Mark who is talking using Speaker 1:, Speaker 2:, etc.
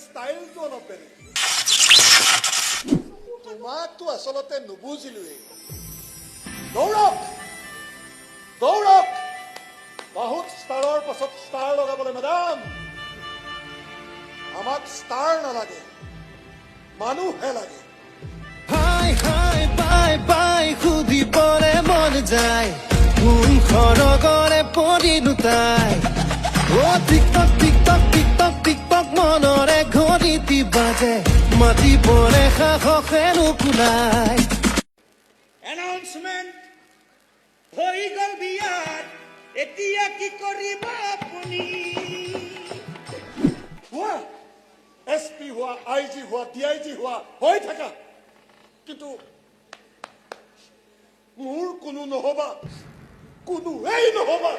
Speaker 1: ষ্টাইলটো অলপ বেলেগ তোমাকতো আচলতে নুবুজিলোৱেই দৌৰক দৌৰক বহুত ষ্টাৰৰ পাছত ষ্টাৰ লগাবলৈ মেডাম আমাক ষ্টাৰ নালাগে মানুহহে লাগে
Speaker 2: হাই হাই বাই বাই সুধিবলে মন যায় কোন খৰগৰে পৰিলো তাই অ টিকটক টিকটক টিকটক টিকটক মনৰে ঘড়ীটি বাজে মাতিবলে সাহসে নোকোলাই
Speaker 3: এনাউন্সমেন্ট হৈ গ'ল বিয়াত এতিয়া কি কৰিব আপুনি
Speaker 1: হোৱা SP হোৱা IG হোৱা DIG হোৱা হৈ থাকা কিন্তু মোৰ কোনো নহবা কোনোৱেই নহবা